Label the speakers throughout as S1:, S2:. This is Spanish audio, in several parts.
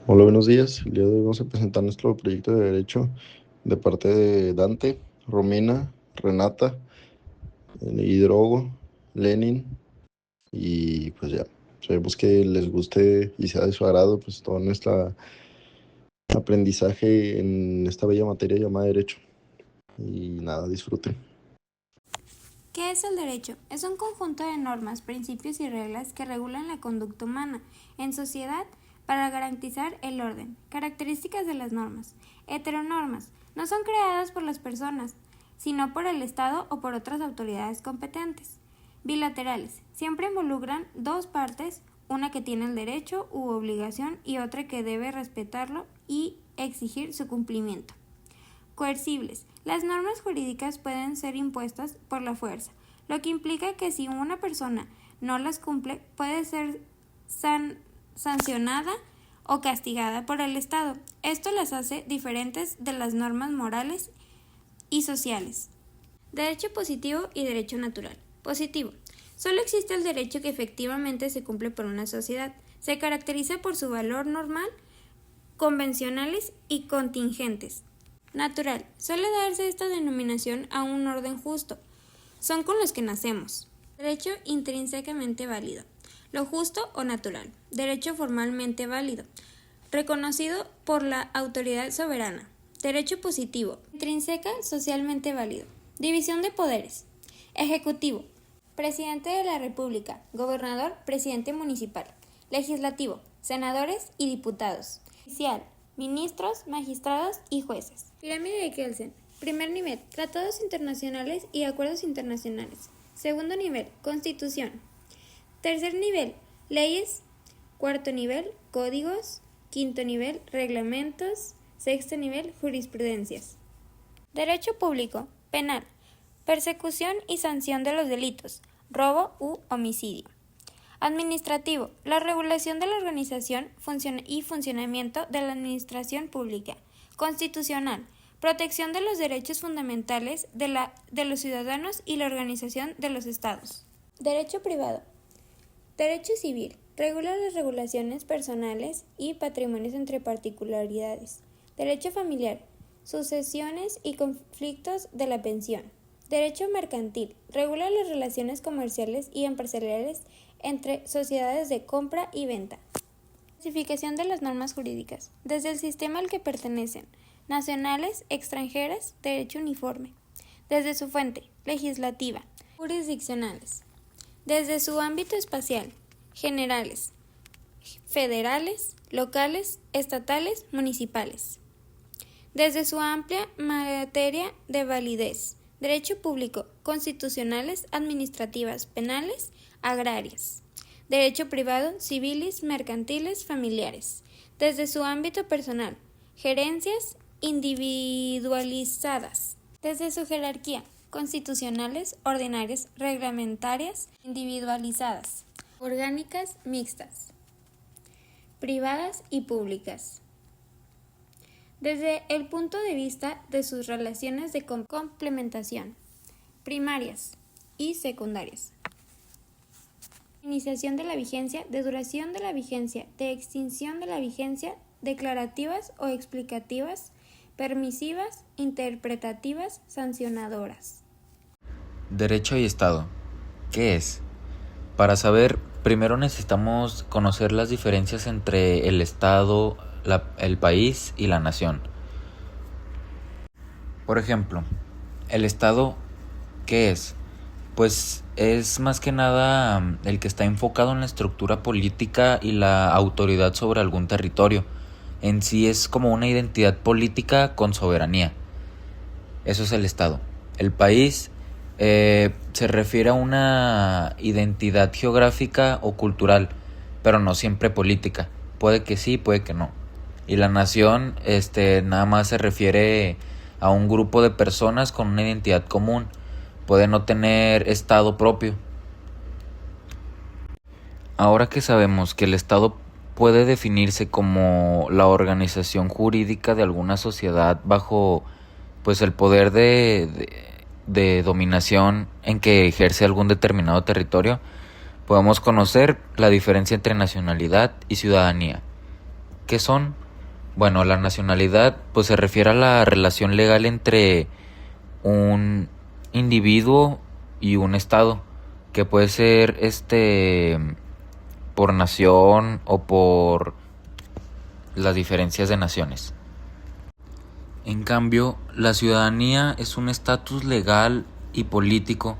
S1: Hola, buenos días. El día de hoy vamos a presentar nuestro proyecto de derecho de parte de Dante, Romina, Renata, Hidrogo, Lenin y pues ya. Esperemos que les guste y sea de su agrado pues todo nuestro aprendizaje en esta bella materia llamada derecho. Y nada, disfruten.
S2: ¿Qué es el derecho? Es un conjunto de normas, principios y reglas que regulan la conducta humana en sociedad para garantizar el orden. Características de las normas. Heteronormas. No son creadas por las personas, sino por el Estado o por otras autoridades competentes. Bilaterales. Siempre involucran dos partes, una que tiene el derecho u obligación y otra que debe respetarlo y exigir su cumplimiento. Coercibles. Las normas jurídicas pueden ser impuestas por la fuerza, lo que implica que si una persona no las cumple, puede ser sancionada o castigada por el Estado. Esto las hace diferentes de las normas morales y sociales. Derecho positivo y derecho natural. Positivo. Solo existe el derecho que efectivamente se cumple por una sociedad. Se caracteriza por su valor normal, convencionales y contingentes. Natural. Suele darse esta denominación a un orden justo. Son con los que nacemos. Derecho intrínsecamente válido. Lo justo o natural. Derecho formalmente válido. Reconocido por la autoridad soberana. Derecho positivo. Intrínseca socialmente válido. División de poderes. Ejecutivo. Presidente de la República. Gobernador. Presidente municipal. Legislativo. Senadores y diputados. Judicial. Ministros, magistrados y jueces. Pirámide de Kelsen. Primer nivel, tratados internacionales y acuerdos internacionales. Segundo nivel, constitución. Tercer nivel, leyes. Cuarto nivel, códigos. Quinto nivel, reglamentos. Sexto nivel, jurisprudencias. Derecho público, penal. Persecución y sanción de los delitos, robo u homicidio. Administrativo. La regulación de la organización y funcionamiento de la administración pública. Constitucional. Protección de los derechos fundamentales de los ciudadanos y la organización de los estados. Derecho privado. Derecho civil. Regula las regulaciones personales y patrimonios entre particularidades. Derecho familiar. Sucesiones y conflictos de la pensión. Derecho mercantil. Regula las relaciones comerciales y empresariales entre sociedades de compra y venta. Clasificación de las normas jurídicas. Desde el sistema al que pertenecen. Nacionales, extranjeras, derecho uniforme. Desde su fuente, legislativa. Jurisdiccionales. Desde su ámbito espacial, generales, federales, locales, estatales, municipales. Desde su amplia materia de validez. Derecho público, constitucionales, administrativas, penales, agrarias. Derecho privado, civiles, mercantiles, familiares. Desde su ámbito personal, gerencias individualizadas. Desde su jerarquía, constitucionales, ordinarias, reglamentarias, individualizadas. Orgánicas, mixtas. Privadas y públicas. Desde el punto de vista de sus relaciones de complementación, primarias y secundarias. Iniciación de la vigencia, de duración de la vigencia, de extinción de la vigencia, declarativas o explicativas, permisivas, interpretativas, sancionadoras.
S3: Derecho y Estado. ¿Qué es? Para saber, primero necesitamos conocer las diferencias entre el Estado, el país y la nación. Por ejemplo, el Estado, ¿qué es? Pues es más que nada el que está enfocado en la estructura política y la autoridad sobre algún territorio. En sí es como una identidad política con soberanía. Eso es el Estado. El país se refiere a una identidad geográfica o cultural, pero no siempre política. Puede que sí, puede que no. Y la nación nada más se refiere a un grupo de personas con una identidad común. Puede no tener estado propio. Ahora que sabemos que el Estado puede definirse como la organización jurídica de alguna sociedad bajo pues el poder de dominación en que ejerce algún determinado territorio, podemos conocer la diferencia entre nacionalidad y ciudadanía. ¿Qué son? Bueno, la nacionalidad pues se refiere a la relación legal entre un individuo y un estado, que puede ser por nación o por las diferencias de naciones. En cambio, la ciudadanía es un estatus legal y político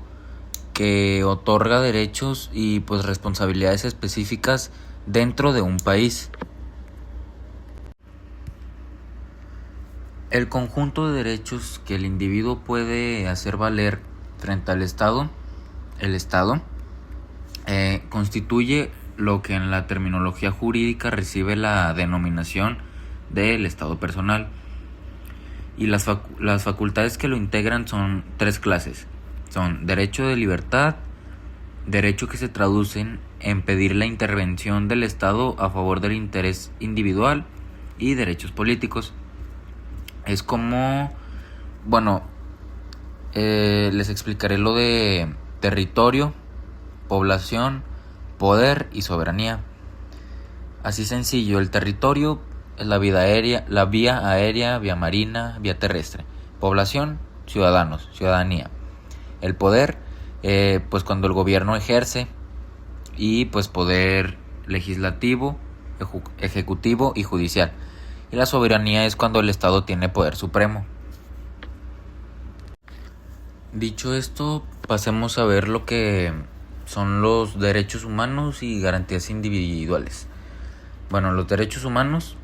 S3: que otorga derechos y pues responsabilidades específicas dentro de un país. El conjunto de derechos que el individuo puede hacer valer frente al Estado, el Estado, constituye lo que en la terminología jurídica recibe la denominación del Estado personal. Y las facultades que lo integran son 3 clases. Son derecho de libertad, derecho que se traducen en pedir la intervención del Estado a favor del interés individual, y derechos políticos. Es como, les explicaré lo de territorio, población, poder y soberanía. Así sencillo, el territorio es la vía aérea, vía marina, vía terrestre. Población, ciudadanos, ciudadanía. El poder, pues cuando el gobierno ejerce, y pues poder legislativo, ejecutivo y judicial. Y la soberanía es cuando el Estado tiene poder supremo. Dicho esto, pasemos a ver lo que son los derechos humanos y garantías individuales. Bueno, los derechos humanos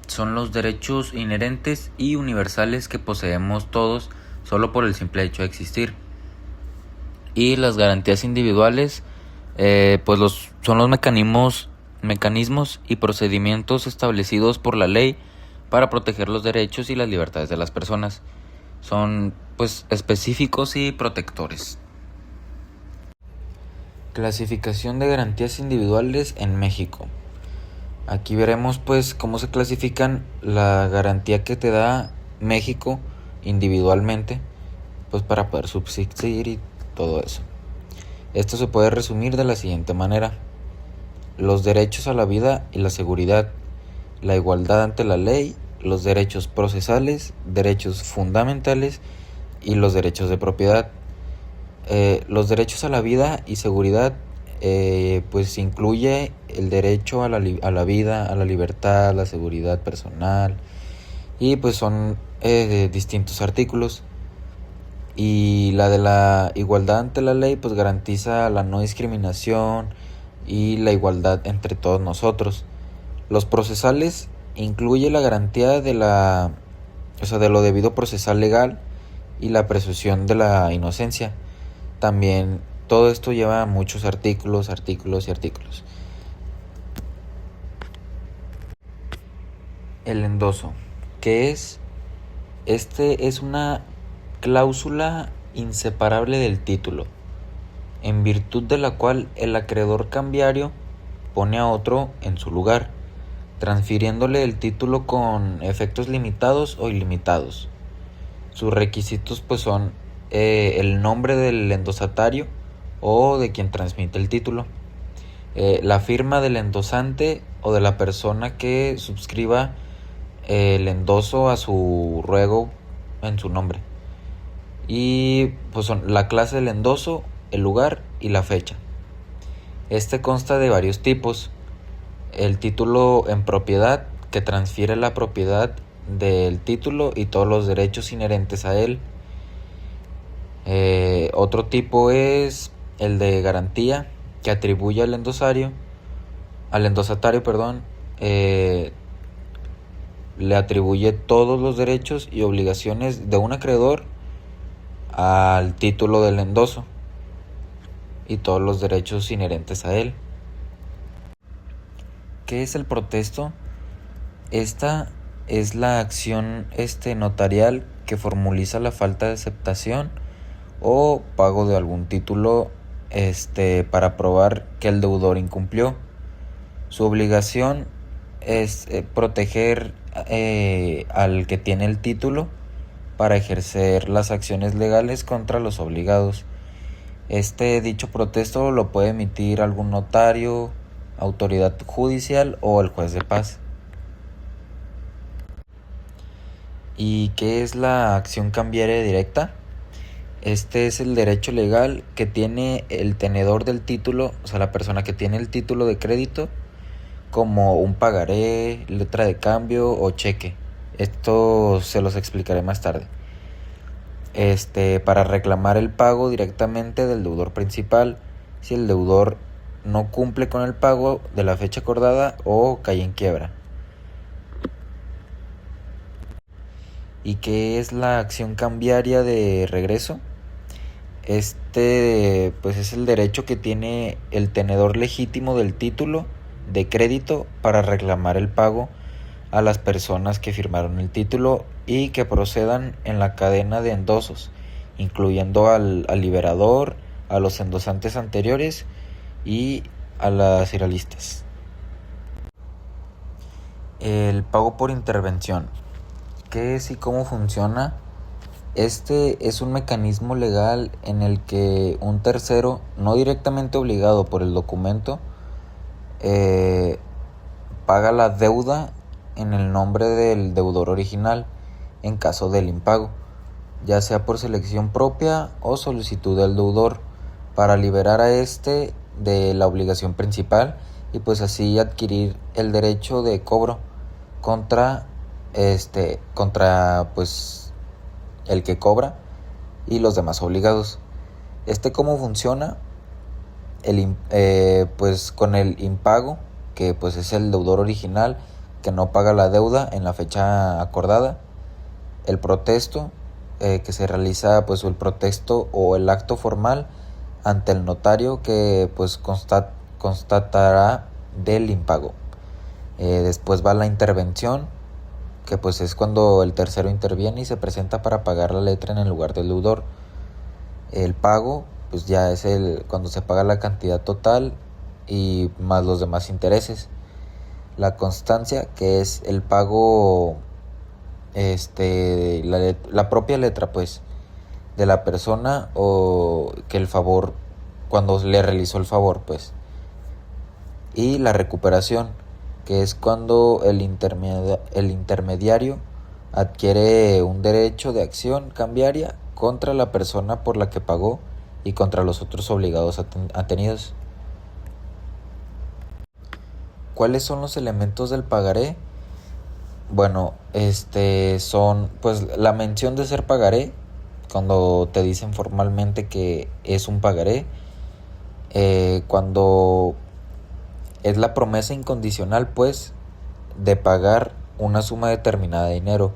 S3: son los derechos inherentes y universales que poseemos todos solo por el simple hecho de existir. Y las garantías individuales son los mecanismos y procedimientos establecidos por la ley para proteger los derechos y las libertades de las personas. Son pues específicos y protectores. Clasificación de garantías individuales en México. Aquí veremos pues cómo se clasifican la garantía que te da México individualmente, pues para poder subsistir y todo eso. Esto se puede resumir de la siguiente manera: los derechos a la vida y la seguridad, la igualdad ante la ley, los derechos procesales, derechos fundamentales y los derechos de propiedad. Los derechos a la vida y seguridad pues incluye el derecho a la vida, a la libertad, a la seguridad personal, y pues son distintos artículos. Y la de la igualdad ante la ley pues garantiza la no discriminación y la igualdad entre todos nosotros. Los procesales incluye la garantía de lo debido procesal legal y la presunción de la inocencia. También todo esto lleva muchos artículos. El endoso, que es una cláusula inseparable del título, en virtud de la cual el acreedor cambiario pone a otro en su lugar, transfiriéndole el título con efectos limitados o ilimitados. Sus requisitos pues son el nombre del endosatario o de quien transmite el título, la firma del endosante o de la persona que suscriba el endoso a su ruego en su nombre, y pues son la clase del endoso, el lugar y la fecha. Este consta de varios tipos: el título en propiedad, que transfiere la propiedad del título y todos los derechos inherentes a él. Otro tipo es el de garantía, que atribuye al endosatario, le atribuye todos los derechos y obligaciones de un acreedor al título del endoso y todos los derechos inherentes a él. ¿Qué es el protesto? Esta es la acción notarial que formaliza la falta de aceptación o pago de algún título para probar que el deudor incumplió. Su obligación es proteger al que tiene el título para ejercer las acciones legales contra los obligados. Dicho protesto lo puede emitir algún notario, autoridad judicial o el juez de paz. ¿Y qué es la acción cambiaria directa? Este es el derecho legal que tiene el tenedor del título, o sea, la persona que tiene el título de crédito, como un pagaré, letra de cambio o cheque. Esto se los explicaré más tarde. Para reclamar el pago directamente del deudor principal, si el deudor no cumple con el pago de la fecha acordada o cae en quiebra. ¿Y qué es la acción cambiaria de regreso? Pues es el derecho que tiene el tenedor legítimo del título de crédito para reclamar el pago a las personas que firmaron el título y que procedan en la cadena de endosos, incluyendo al liberador, a los endosantes anteriores y a las iralistas. El pago por intervención. ¿Qué es y cómo funciona? Este es un mecanismo legal en el que un tercero, no directamente obligado por el documento, paga la deuda en el nombre del deudor original en caso del impago, ya sea por selección propia o solicitud del deudor, para liberar a este de la obligación principal y pues así adquirir el derecho de cobro contra pues el que cobra y los demás obligados. ¿Cómo funciona? Pues con el impago, que pues es el deudor original que no paga la deuda en la fecha acordada. El protesto, que se realiza pues el protesto o el acto formal ante el notario que pues constatará del impago. Después va la intervención, que pues es cuando el tercero interviene y se presenta para pagar la letra en el lugar del deudor. El pago pues ya es cuando se paga la cantidad total y más los demás intereses. La constancia, que es el pago, la propia letra pues de la persona o que el favor, cuando le realizó el favor pues. Y la recuperación, que es cuando el intermediario adquiere un derecho de acción cambiaria contra la persona por la que pagó y contra los otros obligados atenidos. ¿Cuáles son los elementos del pagaré? Bueno, son pues la mención de ser pagaré, cuando te dicen formalmente que es un pagaré, cuando es la promesa incondicional pues de pagar una suma determinada de dinero.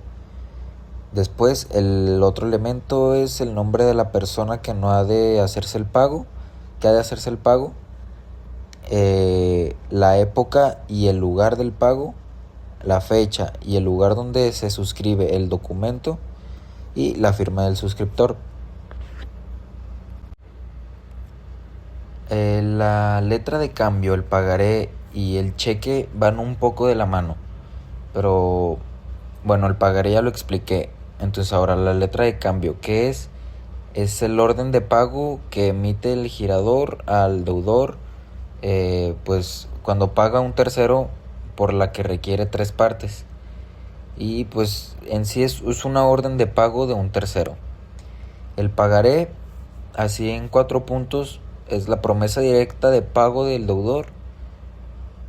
S3: Después el otro elemento es el nombre de la persona que no ha de hacerse el pago, la época y el lugar del pago, la fecha y el lugar donde se suscribe el documento y la firma del suscriptor. La letra de cambio, el pagaré y el cheque van un poco de la mano, pero bueno, el pagaré ya lo expliqué. Entonces ahora la letra de cambio, ¿qué es? Es el orden de pago que emite el girador al deudor, pues cuando paga un tercero por la que requiere 3 partes. Y pues en sí es una orden de pago de un tercero. El pagaré, así en 4 puntos, es la promesa directa de pago del deudor.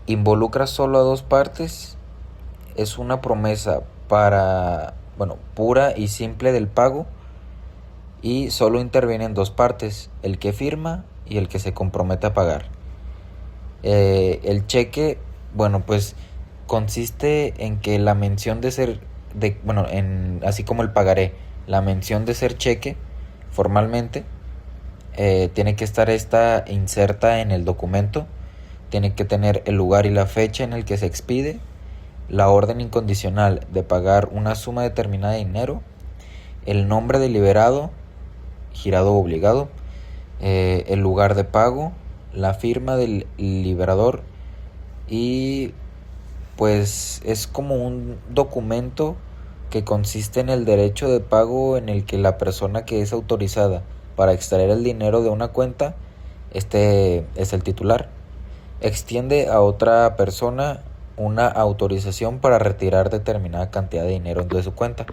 S3: Involucra solo a 2 partes. Es una promesa pura y simple del pago. Y solo intervienen 2 partes, el que firma y el que se compromete a pagar. El cheque, pues consiste en que la mención de ser, así como el pagaré, la mención de ser cheque formalmente, tiene que estar esta inserta en el documento, tiene que tener el lugar y la fecha en el que se expide, la orden incondicional de pagar una suma determinada de dinero, el nombre del liberado, girado o obligado, el lugar de pago, la firma del liberador y pues es como un documento que consiste en el derecho de pago en el que la persona que es autorizada para extraer el dinero de una cuenta, es el titular, extiende a otra persona una autorización para retirar determinada cantidad de dinero de su cuenta.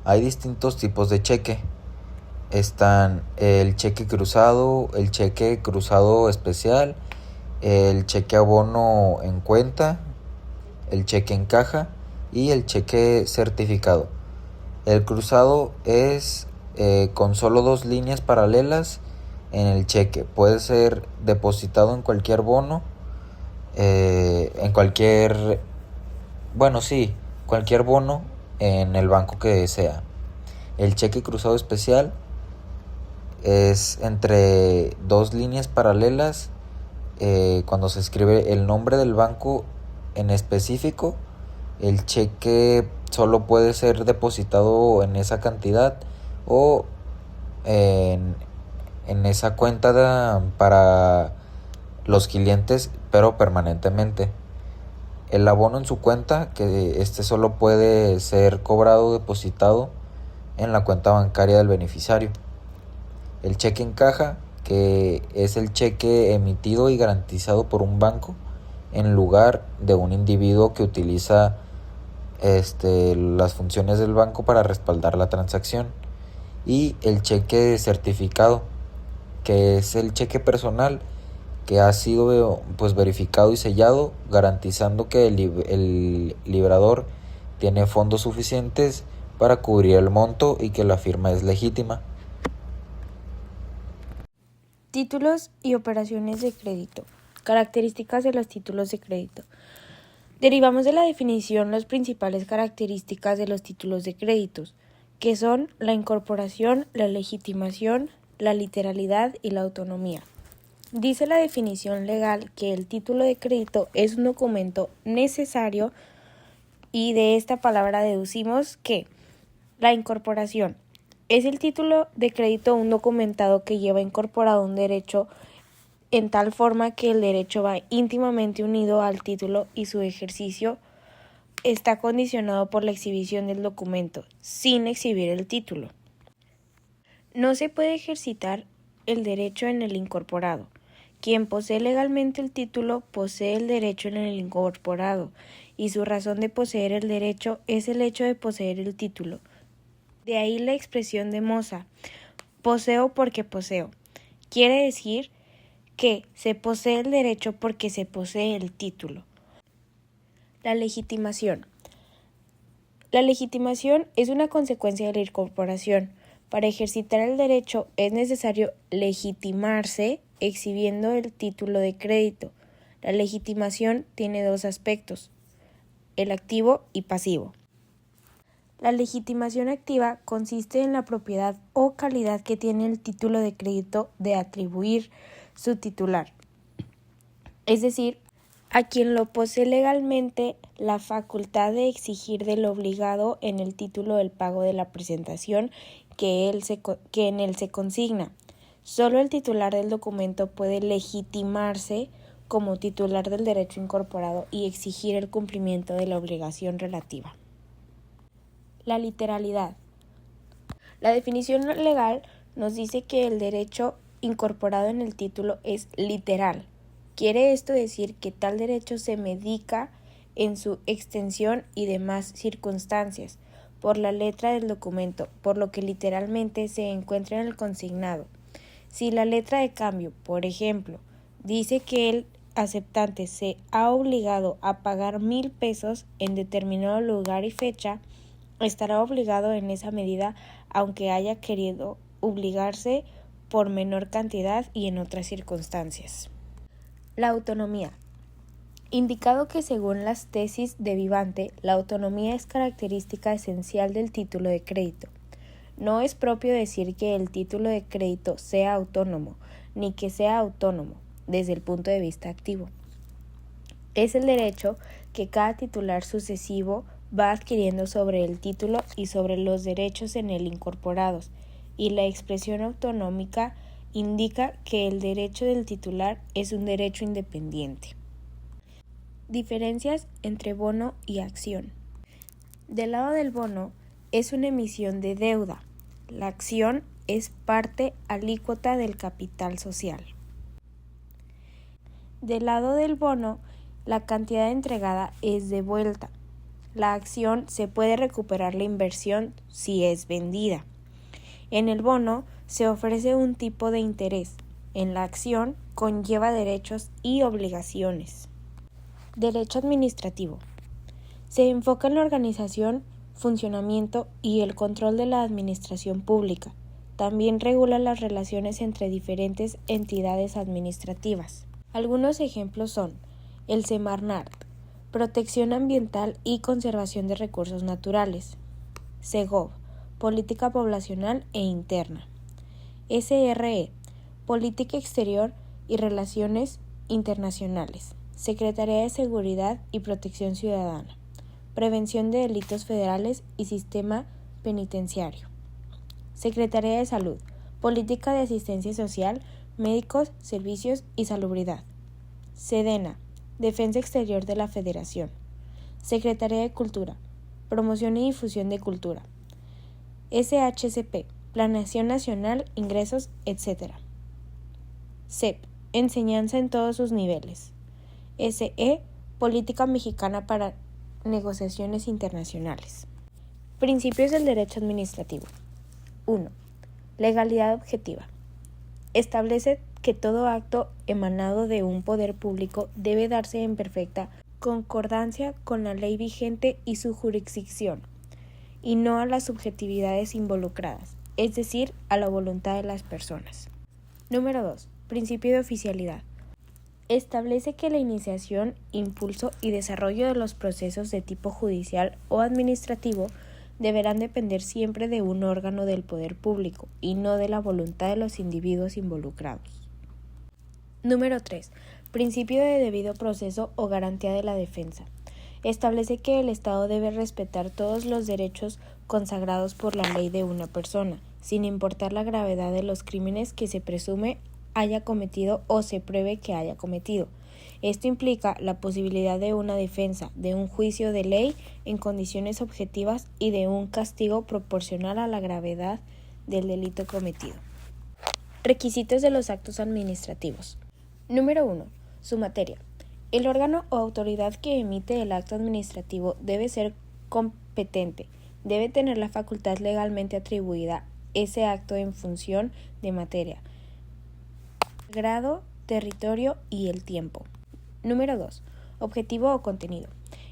S3: Hay distintos tipos de cheque. Están el cheque cruzado, el cheque cruzado especial, el cheque abono en cuenta, el cheque en caja y el cheque certificado. El cruzado es con solo 2 líneas paralelas en el cheque. Puede ser depositado en cualquier bono, cualquier bono en el banco que sea. El cheque cruzado especial es entre 2 líneas paralelas cuando se escribe el nombre del banco en específico. El cheque solo puede ser depositado en esa cantidad o en esa cuenta para los clientes, pero permanentemente. El abono en su cuenta, que solo puede ser cobrado o depositado en la cuenta bancaria del beneficiario. El cheque en caja, que es el cheque emitido y garantizado por un banco en lugar de un individuo que utiliza las funciones del banco para respaldar la transacción. Y el cheque certificado, que es el cheque personal que ha sido verificado y sellado, garantizando que el librador tiene fondos suficientes para cubrir el monto y que la firma es legítima.
S2: Títulos y operaciones de crédito. Características de los títulos de crédito. Derivamos de la definición las principales características de los títulos de créditos, que son la incorporación, la legitimación, la literalidad y la autonomía. Dice la definición legal que el título de crédito es un documento necesario y de esta palabra deducimos que la incorporación es el título de crédito un documentado que lleva incorporado un derecho en tal forma que el derecho va íntimamente unido al título y su ejercicio está condicionado por la exhibición del documento, sin exhibir el título. No se puede ejercitar el derecho en el incorporado. Quien posee legalmente el título posee el derecho en el incorporado, y su razón de poseer el derecho es el hecho de poseer el título. De ahí la expresión de Moza, poseo porque poseo. Quiere decir que se posee el derecho porque se posee el título. La legitimación. La legitimación es una consecuencia de la incorporación. Para ejercitar el derecho es necesario legitimarse exhibiendo el título de crédito. La legitimación tiene 2 aspectos, el activo y pasivo. La legitimación activa consiste en la propiedad o calidad que tiene el título de crédito de atribuir su titular, es decir, a quien lo posee legalmente la facultad de exigir del obligado en el título el pago de la presentación que en él se consigna. Solo el titular del documento puede legitimarse como titular del derecho incorporado y exigir el cumplimiento de la obligación relativa. La literalidad. La definición legal nos dice que el derecho incorporado en el título es literal. Quiere esto decir que tal derecho se medica en su extensión y demás circunstancias por la letra del documento, por lo que literalmente se encuentra en el consignado. Si la letra de cambio, por ejemplo, dice que el aceptante se ha obligado a pagar 1,000 pesos en determinado lugar y fecha, estará obligado en esa medida aunque haya querido obligarse por menor cantidad y en otras circunstancias. La autonomía. Indicado que según las tesis de Vivante, la autonomía es característica esencial del título de crédito. No es propio decir que el título de crédito sea autónomo, ni que sea autónomo desde el punto de vista activo. Es el derecho que cada titular sucesivo va adquiriendo sobre el título y sobre los derechos en él incorporados, y la expresión autonómica indica que el derecho del titular es un derecho independiente. Diferencias entre bono y acción. Del lado del bono es una emisión de deuda. La acción es parte alícuota del capital social. Del lado del bono, la cantidad entregada es devuelta.
S4: la acción se puede recuperar la inversión si es vendida. En el bono se ofrece un tipo de interés. En la acción conlleva derechos y obligaciones. Derecho administrativo. Se enfoca en la organización, funcionamiento y el control de la administración pública. También regula las relaciones entre diferentes entidades administrativas. Algunos ejemplos son el Semarnat, protección ambiental y conservación de recursos naturales; Segov, política poblacional e interna; SRE, política exterior y relaciones internacionales; Secretaría de Seguridad y Protección Ciudadana; prevención de delitos federales y sistema penitenciario; Secretaría de Salud, política de asistencia social, médicos, servicios y salubridad; Sedena, defensa exterior de la Federación; Secretaría de Cultura, promoción y difusión de cultura; SHCP, planeación nacional, ingresos, etc. CEP, enseñanza en todos sus niveles; SE, política mexicana para negociaciones internacionales. Principios del derecho administrativo. 1. Legalidad objetiva. Establece que todo acto emanado de un poder público debe darse en perfecta concordancia con la ley vigente y su jurisdicción, y no a las subjetividades involucradas, es decir, a la voluntad de las personas. Número 2. Principio de oficialidad. Establece que la iniciación, impulso y desarrollo de los procesos de tipo judicial o administrativo deberán depender siempre de un órgano del poder público y no de la voluntad de los individuos involucrados. Número 3. Principio de debido proceso o garantía de la defensa. Establece que el Estado debe respetar todos los derechos consagrados por la ley de una persona, sin importar la gravedad de los crímenes que se presume haya cometido o se pruebe que haya cometido. Esto implica la posibilidad de una defensa, de un juicio de ley en condiciones objetivas y de un castigo proporcional a la gravedad del delito cometido. Requisitos de los actos administrativos. Número 1. Su materia. El órgano o autoridad que emite el acto administrativo debe ser competente, debe tener la facultad legalmente atribuida ese acto en función de materia, grado, territorio y el tiempo. Número 2. Objetivo o contenido.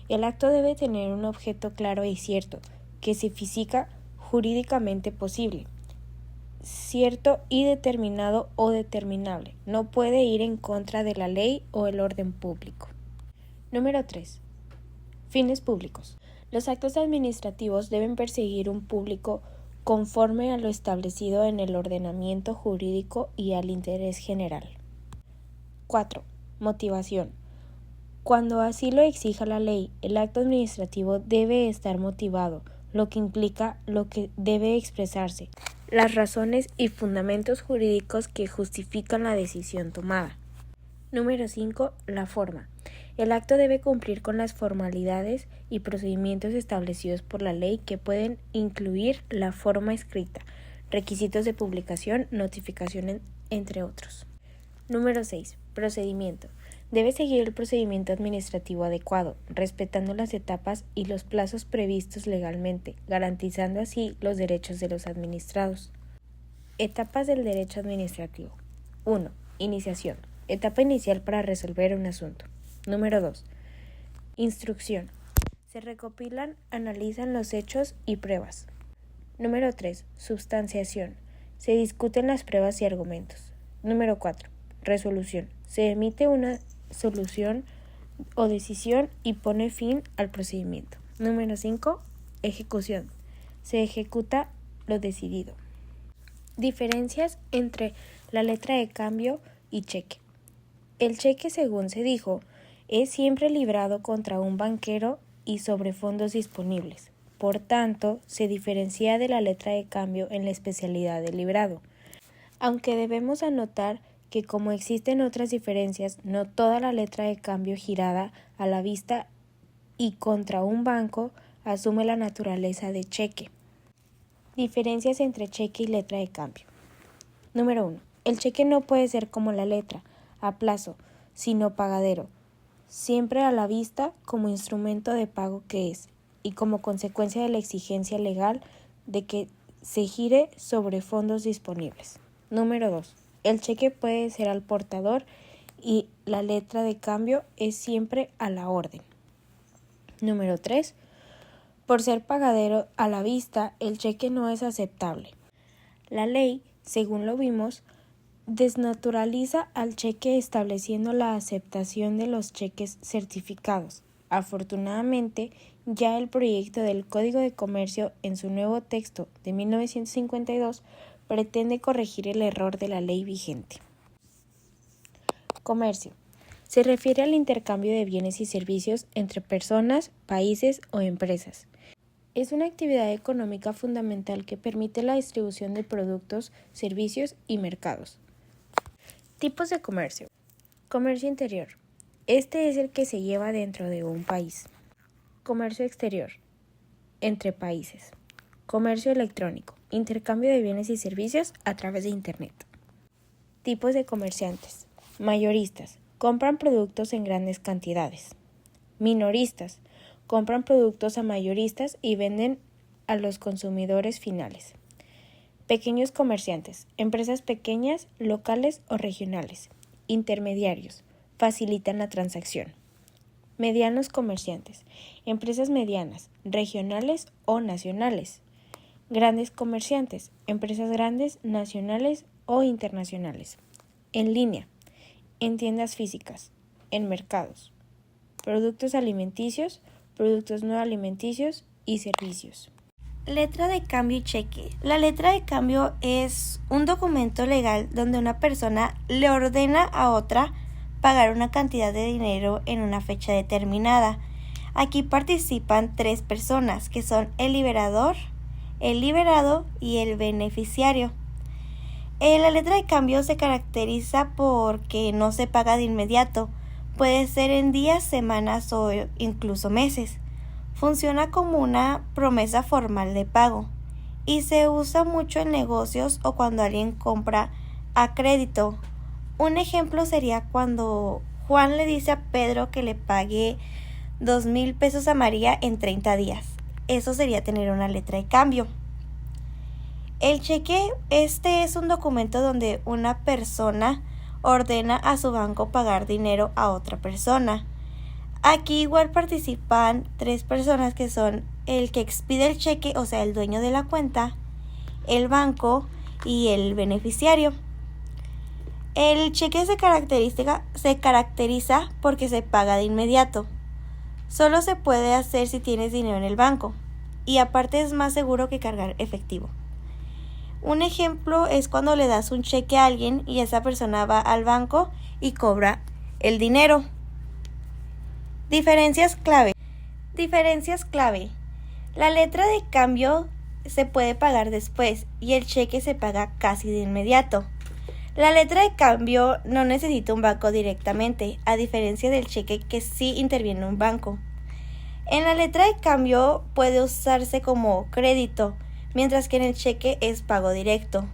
S4: El acto debe tener un objeto claro y cierto, que se física jurídicamente posible, cierto y determinado o determinable. No puede ir en contra de la ley o el orden público. Número 3. Fines públicos. Los actos administrativos deben perseguir un público conforme a lo establecido en el ordenamiento jurídico y al interés general. 4. Motivación. Cuando así lo exija la ley, el acto administrativo debe estar motivado, lo que implica lo que debe expresarse, las razones y fundamentos jurídicos que justifican la decisión tomada. Número 5. La forma. El acto debe cumplir con las formalidades y procedimientos establecidos por la ley que pueden incluir la forma escrita, requisitos de publicación, notificación, entre otros. Número 6. Procedimiento. Debe seguir el procedimiento administrativo adecuado, respetando las etapas y los plazos previstos legalmente, garantizando así los derechos de los administrados. Etapas del derecho administrativo. 1. Iniciación. Etapa inicial para resolver un asunto. Número 2. Instrucción. Se recopilan, analizan los hechos y pruebas. Número 3. Substanciación. Se discuten las pruebas y argumentos. Número 4. Resolución. Se emite una solución o decisión y pone fin al procedimiento. Número 5. Ejecución. Se ejecuta lo decidido. Diferencias entre la letra de cambio y cheque. El cheque, según se dijo, es siempre librado contra un banquero y sobre fondos disponibles. Por tanto, se diferencia de la letra de cambio en la especialidad del librado. Aunque debemos anotar que como existen otras diferencias, no toda la letra de cambio girada a la vista y contra un banco asume la naturaleza de cheque. Diferencias entre cheque y letra de cambio. Número 1. El cheque no puede ser como la letra, a plazo, sino pagadero, siempre a la vista como instrumento de pago que es, y como consecuencia de la exigencia legal de que se gire sobre fondos disponibles. Número 2. El cheque puede ser al portador y la letra de cambio es siempre a la orden. Número 3. Por ser pagadero a la vista, el cheque no es aceptable. La ley, según lo vimos, desnaturaliza al cheque estableciendo la aceptación de los cheques certificados. Afortunadamente, ya el proyecto del Código de Comercio en su nuevo texto de 1952 pretende corregir el error de la ley vigente. Comercio. Se refiere al intercambio de bienes y servicios entre personas, países o empresas. Es una actividad económica fundamental que permite la distribución de productos, servicios y mercados. Tipos de comercio. Comercio interior. Este es el que se lleva dentro de un país. Comercio exterior. Entre países. Comercio electrónico. Intercambio de bienes y servicios a través de Internet. Tipos de comerciantes. Mayoristas. Compran productos en grandes cantidades. Minoristas. Compran productos a mayoristas y venden a los consumidores finales. Pequeños comerciantes. Empresas pequeñas, locales o regionales. Intermediarios. Facilitan la transacción. Medianos comerciantes. Empresas medianas, regionales o nacionales. Grandes comerciantes. Empresas grandes, nacionales o internacionales. En línea. En tiendas físicas. En mercados. Productos alimenticios, productos no alimenticios y servicios.
S2: Letra de cambio y cheque. La letra de cambio es un documento legal donde una persona le ordena a otra pagar una cantidad de dinero en una fecha determinada. Aquí participan 3 personas, que son el liberador, el liberado y el beneficiario. La letra de cambio se caracteriza porque no se paga de inmediato. Puede ser en días, semanas o incluso meses. Funciona como una promesa formal de pago y se usa mucho en negocios o cuando alguien compra a crédito. Un ejemplo sería cuando Juan le dice a Pedro que le pague 2,000 pesos a María en 30 días. Eso sería tener una letra de cambio. El cheque, es un documento donde una persona ordena a su banco pagar dinero a otra persona. Aquí igual participan 3 personas que son el que expide el cheque, o sea, el dueño de la cuenta, el banco y el beneficiario. El cheque se caracteriza porque se paga de inmediato. Solo se puede hacer si tienes dinero en el banco y aparte es más seguro que cargar efectivo. Un ejemplo es cuando le das un cheque a alguien y esa persona va al banco y cobra el dinero. Diferencias clave. La letra de cambio se puede pagar después y el cheque se paga casi de inmediato. La letra de cambio no necesita un banco directamente, a diferencia del cheque que sí interviene un banco. En la letra de cambio puede usarse como crédito, mientras que en el cheque es pago directo.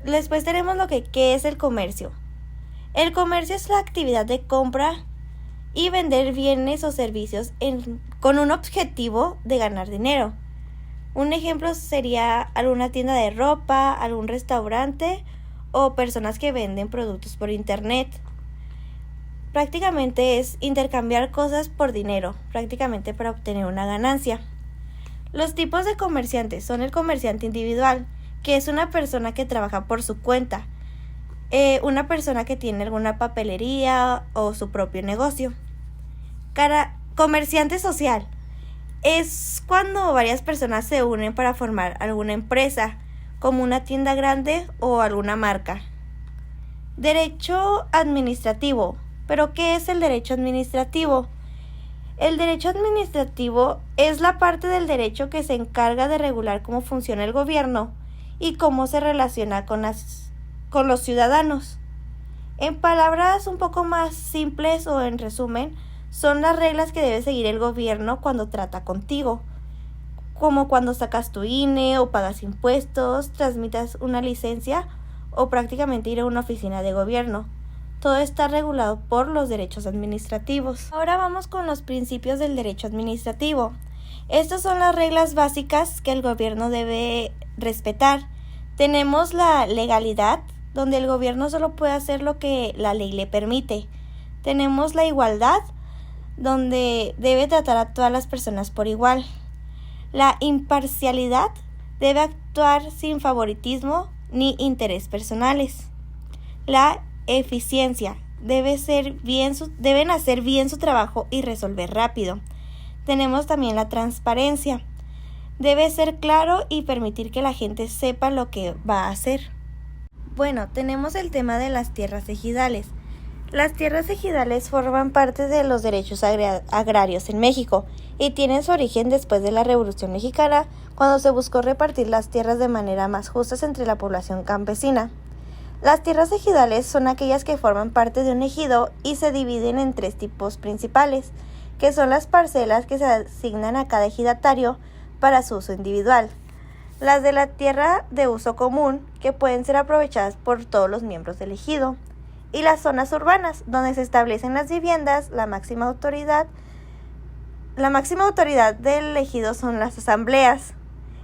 S2: Después tenemos ¿qué es el comercio? El comercio es la actividad de compra y vender bienes o servicios con un objetivo de ganar dinero. Un ejemplo sería alguna tienda de ropa, algún restaurante o personas que venden productos por internet. Prácticamente es intercambiar cosas por dinero, prácticamente para obtener una ganancia. Los tipos de comerciantes son el comerciante individual, que es una persona que trabaja por su cuenta, una persona que tiene alguna papelería o su propio negocio. Comerciante social es cuando varias personas se unen para formar alguna empresa, como una tienda grande o alguna marca. Derecho administrativo. ¿Pero qué es el derecho administrativo? El derecho administrativo es la parte del derecho que se encarga de regular cómo funciona el gobierno y cómo se relaciona con los ciudadanos. En palabras un poco más simples o en resumen, son las reglas que debe seguir el gobierno cuando trata contigo, como cuando sacas tu INE o pagas impuestos, tramitas una licencia o prácticamente ir a una oficina de gobierno. Todo está regulado por los derechos administrativos. Ahora vamos con los principios del derecho administrativo.
S4: Estas son las reglas básicas que el gobierno debe respetar. Tenemos la legalidad, donde el gobierno solo puede hacer lo que la ley le permite. Tenemos la igualdad, donde debe tratar a todas las personas por igual. La imparcialidad, debe actuar sin favoritismo ni interés personales. La eficiencia, deben hacer bien su trabajo y resolver rápido. Tenemos también la transparencia. Debe ser claro y permitir que la gente sepa lo que va a hacer. Bueno, tenemos el tema de las tierras ejidales. Las tierras ejidales forman parte de los derechos agrarios en México y tienen su origen después de la Revolución Mexicana, cuando se buscó repartir las tierras de manera más justa entre la población campesina. Las tierras ejidales son aquellas que forman parte de un ejido y se dividen en 3 tipos principales, que son las parcelas que se asignan a cada ejidatario para su uso individual, las de la tierra de uso común, que pueden ser aprovechadas por todos los miembros del ejido, y las zonas urbanas, donde se establecen las viviendas. La máxima autoridad del ejido son las asambleas,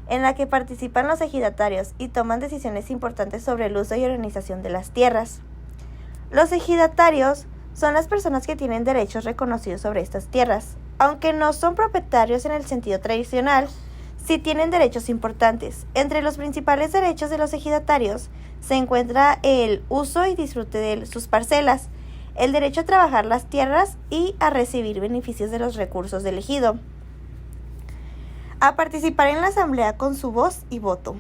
S4: en la que participan los ejidatarios y toman decisiones importantes sobre el uso y organización de las tierras. Los ejidatarios son las personas que tienen derechos reconocidos sobre estas tierras, aunque no son propietarios en el sentido tradicional. Sí tienen derechos importantes. Entre los principales derechos de los ejidatarios se encuentra el uso y disfrute de sus parcelas, el derecho a trabajar las tierras y a recibir beneficios de los recursos del ejido, a participar en la asamblea con su voz y voto,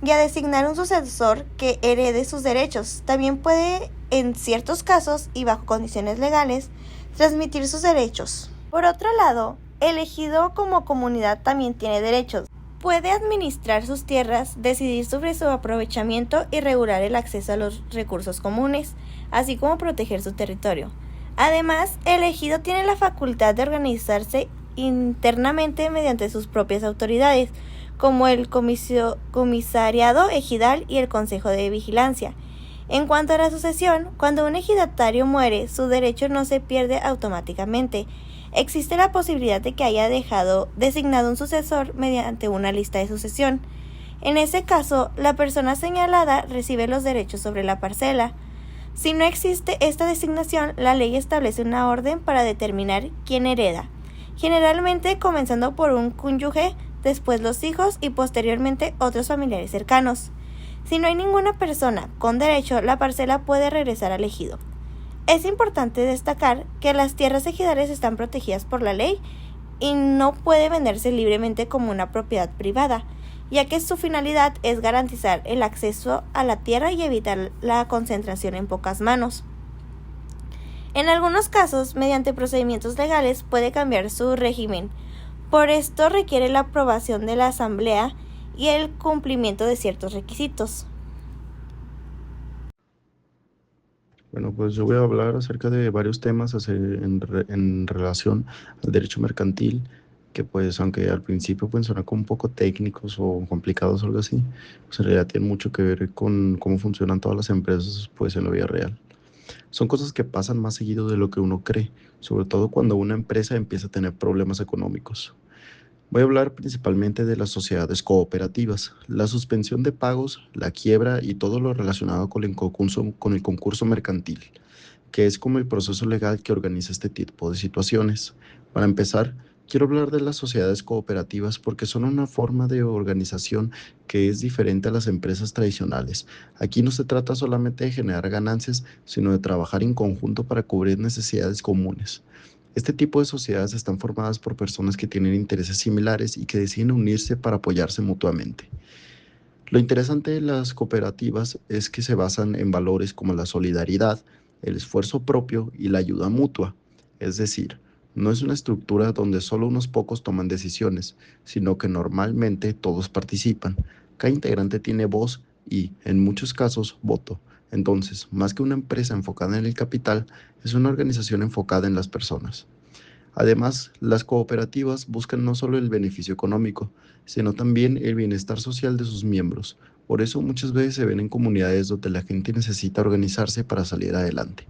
S4: y a designar un sucesor que herede sus derechos. También puede, en ciertos casos y bajo condiciones legales, transmitir sus derechos. Por otro lado, el ejido como comunidad también tiene derechos. Puede administrar sus tierras, decidir sobre su aprovechamiento y regular el acceso a los recursos comunes, así como proteger su territorio. Además, el ejido tiene la facultad de organizarse internamente mediante sus propias autoridades, como el comisariado ejidal y el consejo de vigilancia. En cuanto a la sucesión, cuando un ejidatario muere, su derecho no se pierde automáticamente. Existe la posibilidad de que haya designado un sucesor mediante una lista de sucesión. En ese caso, la persona señalada recibe los derechos sobre la parcela. Si no existe esta designación, la ley establece una orden para determinar quién hereda, generalmente comenzando por un cónyuge, después los hijos y posteriormente otros familiares cercanos. Si no hay ninguna persona con derecho, la parcela puede regresar al ejido. Es importante destacar que las tierras ejidales están protegidas por la ley y no puede venderse libremente como una propiedad privada, ya que su finalidad es garantizar el acceso a la tierra y evitar la concentración en pocas manos. En algunos casos, mediante procedimientos legales, puede cambiar su régimen. Por esto requiere la aprobación de la asamblea y el cumplimiento de ciertos requisitos.
S1: Bueno, pues yo voy a hablar acerca de varios temas en relación al derecho mercantil, que pues aunque al principio pueden sonar como un poco técnicos o complicados o algo así, pues en realidad tienen mucho que ver con cómo funcionan todas las empresas pues en la vida real. Son cosas que pasan más seguido de lo que uno cree, sobre todo cuando una empresa empieza a tener problemas económicos. Voy a hablar principalmente de las sociedades cooperativas, la suspensión de pagos, la quiebra y todo lo relacionado con el concurso mercantil, que es como el proceso legal que organiza este tipo de situaciones. Para empezar, quiero hablar de las sociedades cooperativas porque son una forma de organización que es diferente a las empresas tradicionales. Aquí no se trata solamente de generar ganancias, sino de trabajar en conjunto para cubrir necesidades comunes. Este tipo de sociedades están formadas por personas que tienen intereses similares y que deciden unirse para apoyarse mutuamente. Lo interesante de las cooperativas es que se basan en valores como la solidaridad, el esfuerzo propio y la ayuda mutua. Es decir, no es una estructura donde solo unos pocos toman decisiones, sino que normalmente todos participan. Cada integrante tiene voz y, en muchos casos, voto. Entonces, más que una empresa enfocada en el capital, es una organización enfocada en las personas. Además, las cooperativas buscan no solo el beneficio económico, sino también el bienestar social de sus miembros. Por eso muchas veces se ven en comunidades donde la gente necesita organizarse para salir adelante.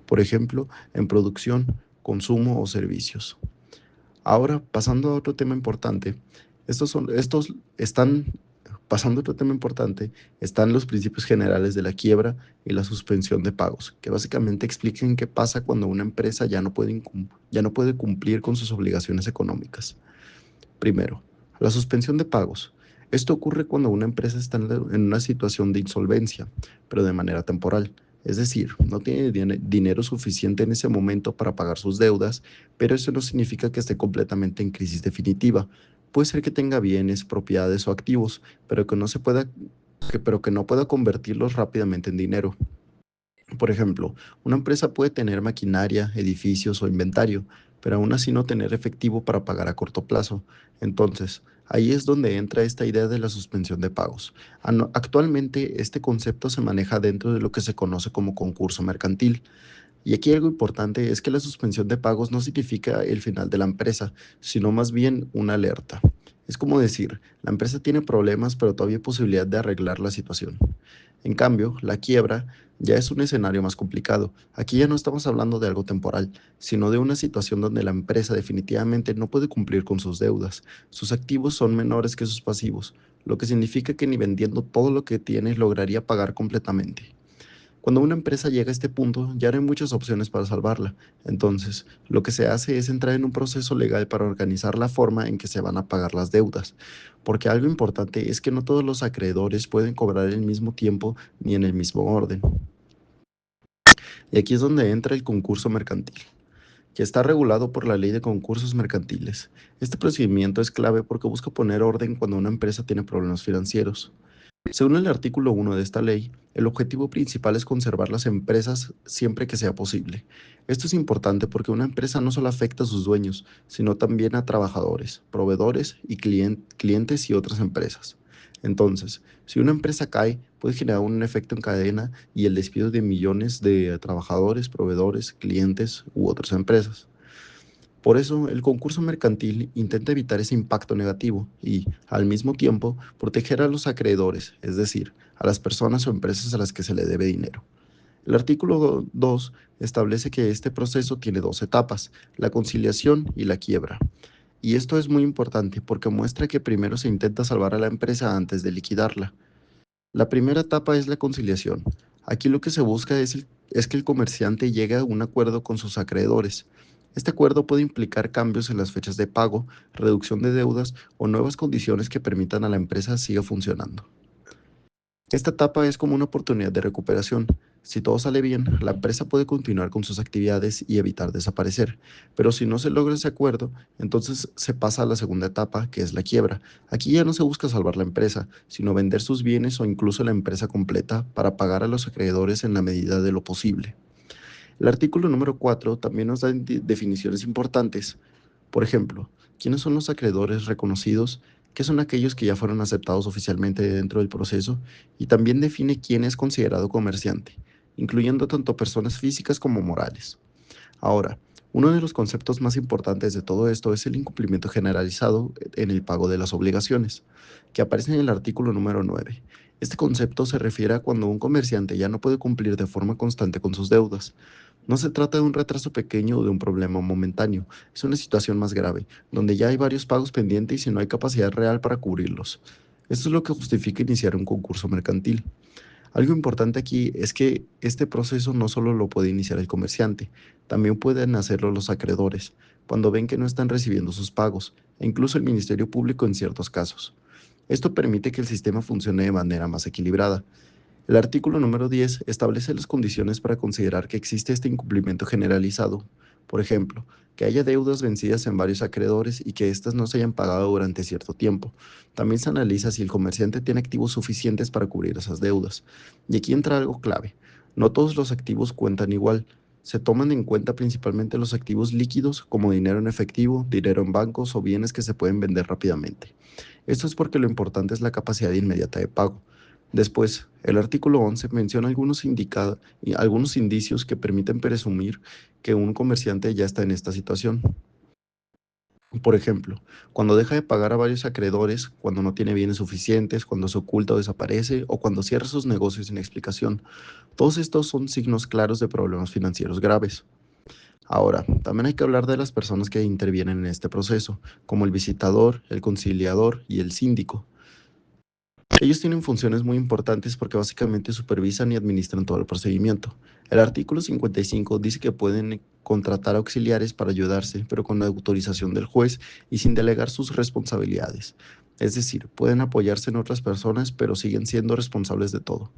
S1: Por ejemplo, en producción, consumo o servicios. Ahora, pasando a otro tema importante, estos están, pasando a otro tema importante, están los principios generales de la quiebra y la suspensión de pagos, que básicamente explican qué pasa cuando una empresa ya no puede cumplir con sus obligaciones económicas. Primero, la suspensión de pagos. Esto ocurre cuando una empresa está en una situación de insolvencia, pero de manera temporal. Es decir, no tiene dinero suficiente en ese momento para pagar sus deudas, pero eso no significa que esté completamente en crisis definitiva. Puede ser que tenga bienes, propiedades o activos, pero que no pueda convertirlos rápidamente en dinero. Por ejemplo, una empresa puede tener maquinaria, edificios o inventario, pero aún así no tener efectivo para pagar a corto plazo. Entonces, ahí es donde entra esta idea de la suspensión de pagos. Actualmente, este concepto se maneja dentro de lo que se conoce como concurso mercantil. Y aquí algo importante es que la suspensión de pagos no significa el final de la empresa, sino más bien una alerta. Es como decir, la empresa tiene problemas, pero todavía hay posibilidad de arreglar la situación. En cambio, la quiebra ya es un escenario más complicado. Aquí ya no estamos hablando de algo temporal, sino de una situación donde la empresa definitivamente no puede cumplir con sus deudas. Sus activos son menores que sus pasivos, lo que significa que ni vendiendo todo lo que tiene lograría pagar completamente. Cuando una empresa llega a este punto, ya no hay muchas opciones para salvarla. Entonces, lo que se hace es entrar en un proceso legal para organizar la forma en que se van a pagar las deudas. Porque algo importante es que no todos los acreedores pueden cobrar al mismo tiempo ni en el mismo orden. Y aquí es donde entra el concurso mercantil, que está regulado por la Ley de Concursos Mercantiles. Este procedimiento es clave porque busca poner orden cuando una empresa tiene problemas financieros. Según el artículo 1 de esta ley, el objetivo principal es conservar las empresas siempre que sea posible. Esto es importante porque una empresa no solo afecta a sus dueños, sino también a trabajadores, proveedores y clientes y otras empresas. Entonces, si una empresa cae, puede generar un efecto en cadena y el despido de millones de trabajadores, proveedores, clientes u otras empresas. Por eso, el concurso mercantil intenta evitar ese impacto negativo y, al mismo tiempo, proteger a los acreedores, es decir, a las personas o empresas a las que se le debe dinero. El artículo 2 establece que este proceso tiene dos etapas, la conciliación y la quiebra. Y esto es muy importante porque muestra que primero se intenta salvar a la empresa antes de liquidarla. La primera etapa es la conciliación. Aquí lo que se busca es que el comerciante llegue a un acuerdo con sus acreedores. Este acuerdo puede implicar cambios en las fechas de pago, reducción de deudas o nuevas condiciones que permitan a la empresa siga funcionando. Esta etapa es como una oportunidad de recuperación. Si todo sale bien, la empresa puede continuar con sus actividades y evitar desaparecer. Pero si no se logra ese acuerdo, entonces se pasa a la segunda etapa, que es la quiebra. Aquí ya no se busca salvar la empresa, sino vender sus bienes o incluso la empresa completa para pagar a los acreedores en la medida de lo posible. El artículo número 4 también nos da definiciones importantes. Por ejemplo, ¿quiénes son los acreedores reconocidos? ¿Qué son aquellos que ya fueron aceptados oficialmente dentro del proceso? Y también define quién es considerado comerciante, incluyendo tanto personas físicas como morales. Ahora, uno de los conceptos más importantes de todo esto es el incumplimiento generalizado en el pago de las obligaciones, que aparece en el artículo número 9. Este concepto se refiere a cuando un comerciante ya no puede cumplir de forma constante con sus deudas. No se trata de un retraso pequeño o de un problema momentáneo, es una situación más grave, donde ya hay varios pagos pendientes y no hay capacidad real para cubrirlos. Esto es lo que justifica iniciar un concurso mercantil. Algo importante aquí es que este proceso no solo lo puede iniciar el comerciante, también pueden hacerlo los acreedores, cuando ven que no están recibiendo sus pagos, e incluso el Ministerio Público en ciertos casos. Esto permite que el sistema funcione de manera más equilibrada. El artículo número 10 establece las condiciones para considerar que existe este incumplimiento generalizado. Por ejemplo, que haya deudas vencidas en varios acreedores y que éstas no se hayan pagado durante cierto tiempo. También se analiza si el comerciante tiene activos suficientes para cubrir esas deudas. Y aquí entra algo clave. No todos los activos cuentan igual. Se toman en cuenta principalmente los activos líquidos como dinero en efectivo, dinero en bancos o bienes que se pueden vender rápidamente. Esto es porque lo importante es la capacidad inmediata de pago. Después, el artículo 11 menciona algunos indicios que permiten presumir que un comerciante ya está en esta situación. Por ejemplo, cuando deja de pagar a varios acreedores, cuando no tiene bienes suficientes, cuando se oculta o desaparece o cuando cierra sus negocios sin explicación. Todos estos son signos claros de problemas financieros graves. Ahora, también hay que hablar de las personas que intervienen en este proceso, como el visitador, el conciliador y el síndico. Ellos tienen funciones muy importantes porque básicamente supervisan y administran todo el procedimiento. El artículo 55 dice que pueden contratar auxiliares para ayudarse, pero con la autorización del juez y sin delegar sus responsabilidades. Es decir, pueden apoyarse en otras personas, pero siguen siendo responsables de todo.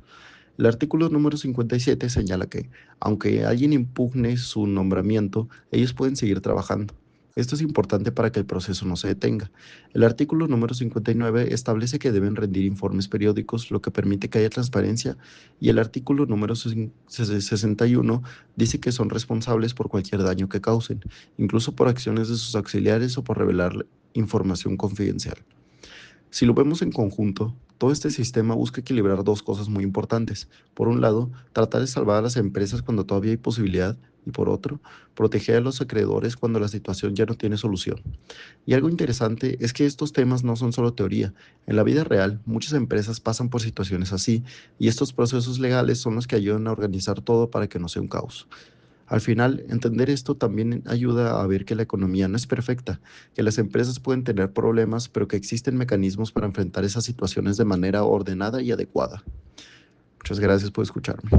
S1: El artículo número 57 señala que, aunque alguien impugne su nombramiento, ellos pueden seguir trabajando. Esto es importante para que el proceso no se detenga. El artículo número 59 establece que deben rendir informes periódicos, lo que permite que haya transparencia, y el artículo número 61 dice que son responsables por cualquier daño que causen, incluso por acciones de sus auxiliares o por revelar información confidencial. Si lo vemos en conjunto, todo este sistema busca equilibrar dos cosas muy importantes. Por un lado, tratar de salvar a las empresas cuando todavía hay posibilidad y por otro, proteger a los acreedores cuando la situación ya no tiene solución. Y algo interesante es que estos temas no son solo teoría. En la vida real, muchas empresas pasan por situaciones así y estos procesos legales son los que ayudan a organizar todo para que no sea un caos. Al final, entender esto también ayuda a ver que la economía no es perfecta, que las empresas pueden tener problemas, pero que existen mecanismos para enfrentar esas situaciones de manera ordenada y adecuada. Muchas gracias por escucharme.